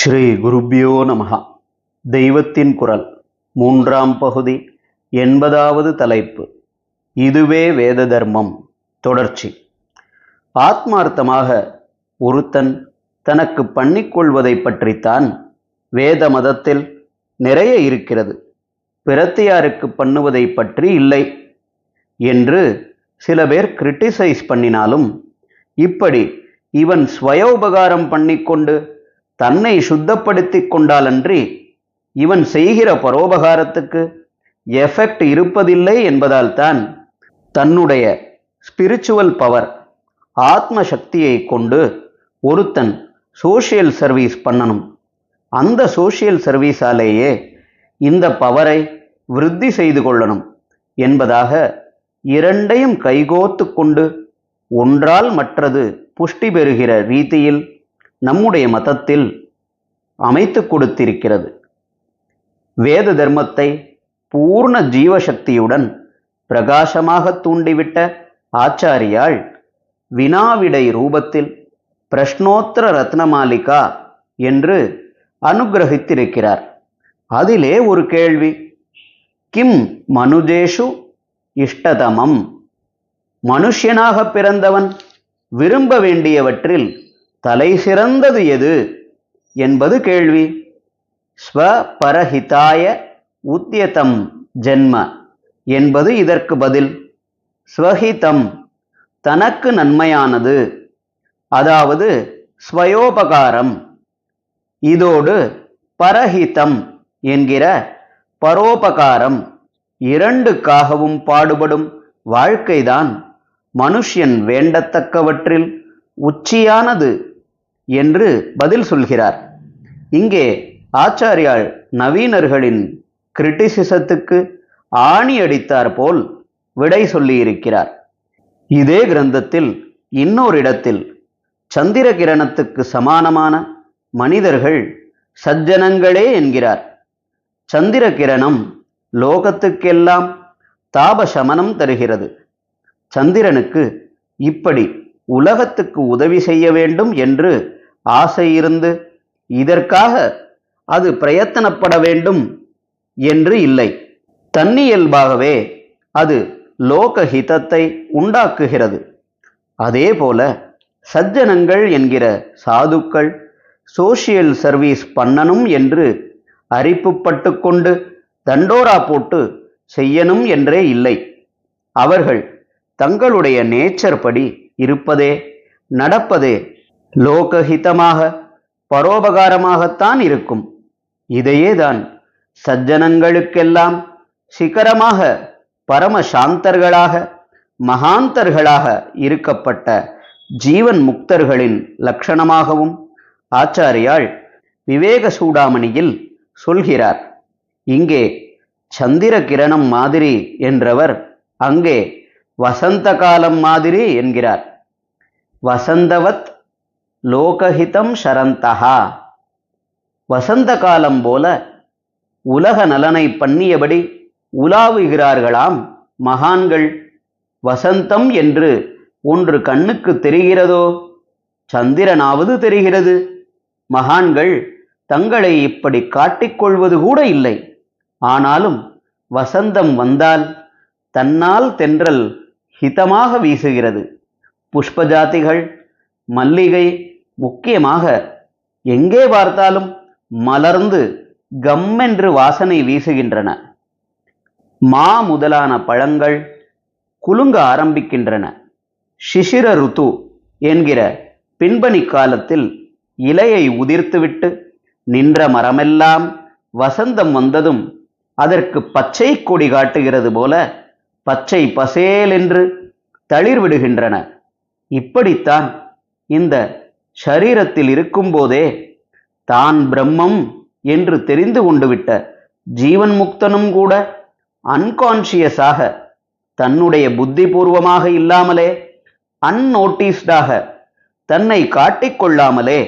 ஸ்ரீ குருப்யோ நமஹ. தெய்வத்தின் குரல் மூன்றாம் பகுதி 80வது தலைப்பு. இதுவே வேத தர்மம். தொடர்ச்சி. ஆத்மார்த்தமாக ஒருத்தன் தனக்கு பண்ணிக்கொள்வதை பற்றித்தான் வேத மதத்தில் நிறைய இருக்கிறது, பிரத்தியாருக்கு பண்ணுவதை பற்றி இல்லை என்று சில பேர் கிரிட்டிசைஸ் பண்ணினாலும், இப்படி இவன் ஸ்வயோபகாரம் பண்ணிக்கொண்டு தன்னை சுத்தப்படுத்தி கொண்டாலன்றி இவன் செய்கிற பரோபகாரத்துக்கு எஃபெக்ட் இருப்பதில்லை என்பதால் தான் தன்னுடைய ஸ்பிரிச்சுவல் பவர், ஆத்ம சக்தியை கொண்டு ஒருத்தன் சோஷியல் சர்வீஸ் பண்ணணும். அந்த சோஷியல் சர்வீஸாலேயே இந்த பவரை விருத்தி செய்து கொள்ளணும் என்பதாக இரண்டையும் கைகோத்து கொண்டு ஒன்றால் மற்றது புஷ்டி பெறுகிற ரீதியில் நம்முடைய மதத்தில் அமைத்து கொடுத்திருக்கிறது. வேத தர்மத்தை பூர்ண ஜீவசக்தியுடன் பிரகாசமாக தூண்டிவிட்ட ஆச்சாரியால் வினாவிடை ரூபத்தில் பிரஷ்னோத்தர ரத்னமாலிகா என்று அனுகிரகித்திருக்கிறார். அதிலே ஒரு கேள்வி, கிம் மனுஜேஷு இஷ்டதமம்? மனுஷனாக பிறந்தவன் விரும்ப வேண்டியவற்றில் தலை சிறந்தது எது என்பது கேள்வி. ஸ்வபரஹிதாய உத்யதம் ஜென்ம என்பது இதற்கு பதில். ஸ்வஹிதம் தனக்கு நன்மையானது, அதாவது ஸ்வயோபகாரம். இதோடு பரஹிதம் என்கிற பரோபகாரம், இரண்டுக்காகவும் பாடுபடும் வாழ்க்கைதான் மனுஷன் வேண்டத்தக்கவற்றில் உச்சியானது என்று பதில் சொல்கிறார். இங்கே ஆச்சாரியால் நவீனர்களின் கிரிட்டிசிசத்துக்கு ஆணி அடித்தார் போல் விடை சொல்லியிருக்கிறார். இதே கிரந்தத்தில் இன்னொரு இடத்தில் சந்திர கிரணத்துக்கு சமானமான மனிதர்கள் சஜ்ஜனங்களே என்கிறார். சந்திர கிரணம் லோகத்துக்கெல்லாம் தாபசமனம் தருகிறது. சந்திரனுக்கு இப்படி உலகத்துக்கு உதவி செய்ய வேண்டும் என்று ஆசை இருந்து இதற்காக அது பிரயத்தனப்பட வேண்டும் என்று இல்லை. தன்னியல்பாகவே அது லோகஹிதத்தை உண்டாக்குகிறது. அதே போல சஜ்ஜனங்கள் என்கிற சாதுக்கள் சோஷியல் சர்வீஸ் பண்ணணும் என்று அரிப்புப்பட்டு கொண்டு தண்டோரா போட்டு செய்யணும் என்றே இல்லை. அவர்கள் தங்களுடைய நேச்சர் படி இருப்பதே நடப்பதே லோகஹிதமாக பரோபகாரமாகத்தான் இருக்கும். இதையேதான் சஜ்ஜனங்களுக்கெல்லாம் சிகரமாக பரம சாந்தர்களாக மகாந்தர்களாக இருக்கப்பட்ட ஜீவன் முக்தர்களின் லட்சணமாகவும் ஆச்சாரியால் விவேக சூடாமணியில் சொல்கிறார். இங்கே சந்திர கிரணம் மாதிரி என்றவர் அங்கே வசந்த காலம் மாதிரி என்கிறார். வசந்தவத் லோகஹிதம் ஷரந்தஹா. வசந்த காலம் போல உலக நலனை பண்ணியபடி உலாவுகிறார்களாம் மகான்கள். வசந்தம் என்று ஒன்று கண்ணுக்கு தெரிகிறதோ? சந்திரனாவது தெரிகிறது. மகான்கள் தங்களை இப்படி காட்டிக்கொள்வது கூட இல்லை. ஆனாலும் வசந்தம் வந்தால் தன்னால் தென்றல் ஹிதமாக வீசுகிறது. புஷ்பஜாதிகள், மல்லிகை முக்கியமாக எங்கே பார்த்தாலும் மலர்ந்து கம்மென்று வாசனை வீசுகின்றன. மா முதலான பழங்கள் குலுங்க ஆரம்பிக்கின்றன. சிசிர ருத்து என்கிற பின்பனி காலத்தில் இலையை உதிர்த்துவிட்டு நின்ற மரமெல்லாம் வசந்தம் வந்ததும் அதற்கு பச்சை கொடி காட்டுகிறது போல பச்சை பசேல் என்று தளிர் விடுகின்றன. இப்படித்தான் இந்த ஷரீரத்தில் இருக்கும்போதே தான் பிரம்மம் என்று தெரிந்து கொண்டு விட்ட ஜீவன் முக்தனும் கூட அன்கான்ஷியஸாக, தன்னுடைய புத்திபூர்வமாக இல்லாமலே, அன்னோட்டிஸ்டாக, தன்னை காட்டிக்கொள்ளாமலே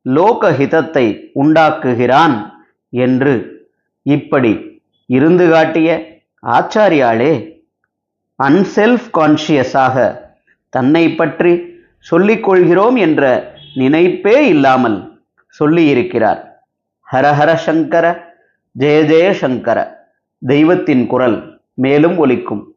லோகஹிதத்தை உண்டாக்குகிறான் என்று இப்படி இருந்து காட்டிய ஆச்சாரியாலே அன்செல்ஃப் கான்ஷியஸாக தன்னை பற்றி சொல்லிக்கொள்கிறோம் என்ற நினைப்பே இல்லாமல் சொல்லியிருக்கிறார். ஹரஹர சங்கர, ஜெய ஜெய சங்கர. தெய்வத்தின் குரல் மேலும் ஒலிக்கும்.